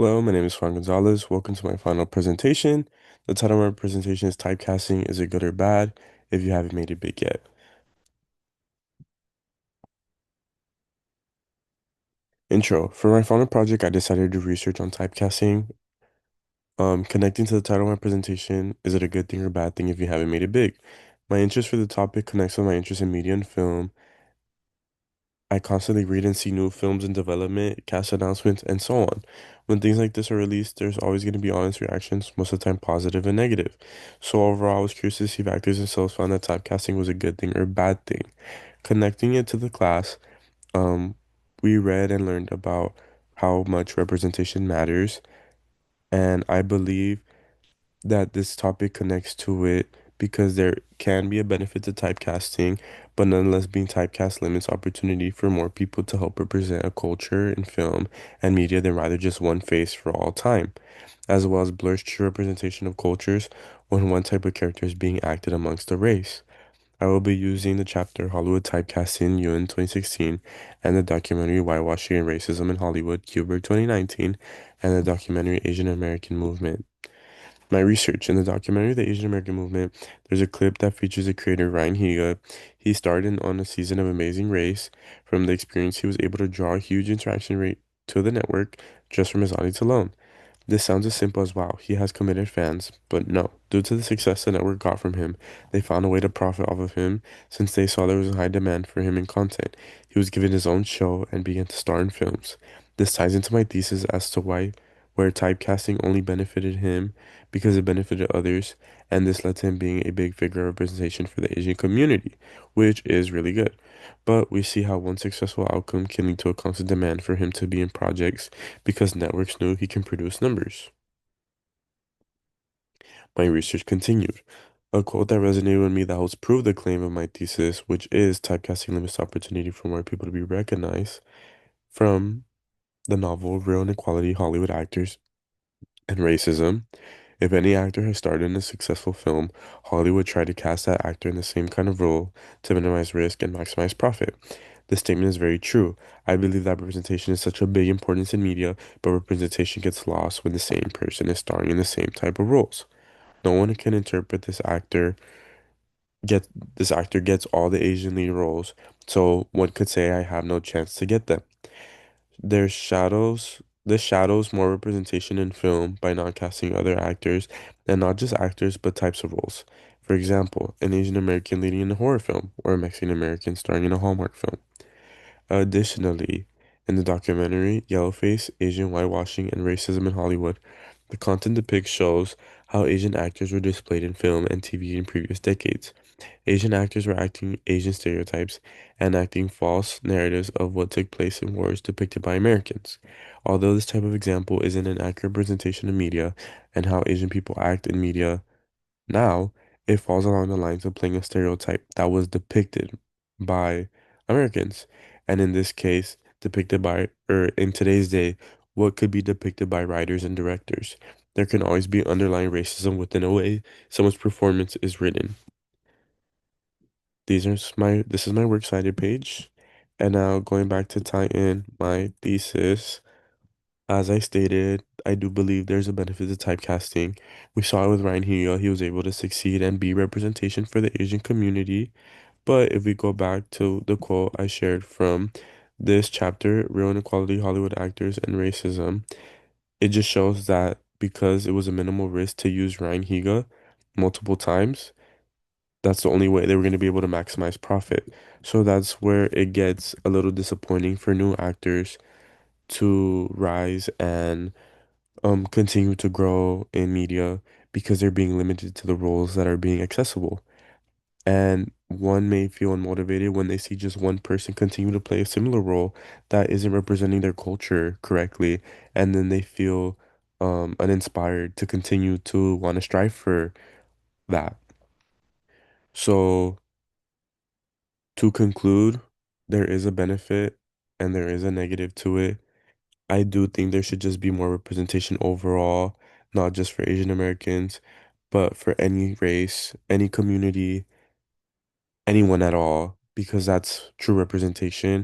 Hello, my name is Juan Gonzalez. Welcome to my final presentation. The title of my presentation is Typecasting, is it good or bad? If you haven't made it big yet. Intro. For my final project, I decided to research on typecasting. Connecting to the title of my presentation, is it a good thing or bad thing if you haven't made it big? My interest for the topic connects with my interest in media and film. I constantly read and see new films in development, cast announcements, and so on. When things like this are released, there's always going to be honest reactions, most of the time positive and negative. So overall, I was curious to see if actors themselves found that typecasting was a good thing or bad thing. Connecting it to the class, um, we read and learned about how much representation matters, and I believe that this topic connects to it because there can be a benefit to typecasting, but nonetheless, being typecast limits opportunity for more people to help represent a culture in film and media than rather just one face for all time, as well as blurs true representation of cultures when one type of character is being acted amongst a race. I will be using the chapter Hollywood Typecasting UN 2016 and the documentary Whitewashing and Racism in Hollywood, Kubrick 2019, and the documentary Asian American Movement. My research in the documentary The Asian American Movement, there's a clip that features the creator Ryan Higa. He starred in on a season of Amazing Race. From the experience, he was able to draw a huge interaction rate to the network just from his audience alone. This sounds as simple as wow, he has committed fans, but no. Due to the success the network got from him, they found a way to profit off of him since they saw there was a high demand for him in content. He was given his own show and began to star in films. This ties into my thesis as to why where typecasting only benefited him because it benefited others, and this led to him being a big figure representation for the Asian community, which is really good. But we see how one successful outcome can lead to a constant demand for him to be in projects because networks knew he can produce numbers. My research continued. A quote that resonated with me that helps prove the claim of my thesis, which is typecasting limits opportunity for more people to be recognized, from the novel Real Inequality, Hollywood Actors and Racism. If any actor has starred in a successful film, Hollywood tried to cast that actor in the same kind of role to minimize risk and maximize profit. This statement is very true. I believe that representation is such a big importance in media, but representation gets lost when the same person is starring in the same type of roles. No one can interpret get this actor gets all the Asian lead roles, so one could say I have no chance to get them. This shadows more representation in film by not casting other actors, and not just actors, but types of roles. For example, an Asian American leading in a horror film, or a Mexican American starring in a Hallmark film. Additionally, in the documentary Yellowface, Asian Whitewashing and Racism in Hollywood, the content depicts shows how Asian actors were displayed in film and TV in previous decades. Asian actors were acting Asian stereotypes and acting false narratives of what took place in wars depicted by Americans. Although this type of example isn't an accurate representation of media and how Asian people act in media now, it falls along the lines of playing a stereotype that was depicted by Americans. And in this case, depicted by, or in today's day, what could be depicted by writers and directors. There can always be underlying racism within a way someone's performance is written. This is my works cited page. And now going back to tie in my thesis, as I stated, I do believe there's a benefit to typecasting. We saw it with Ryan Higa, he was able to succeed and be representation for the Asian community. But if we go back to the quote I shared from this chapter, Real Inequality, Hollywood Actors and Racism, it just shows that because it was a minimal risk to use Ryan Higa multiple times, that's the only way they were going to be able to maximize profit. So that's where it gets a little disappointing for new actors to rise and continue to grow in media because they're being limited to the roles that are being accessible. And one may feel unmotivated when they see just one person continue to play a similar role that isn't representing their culture correctly, and then they feel uninspired to continue to want to strive for that. So to conclude, there is a benefit and there is a negative to it. I do think there should just be more representation overall, not just for Asian Americans, but for any race, any community, anyone at all, because that's true representation.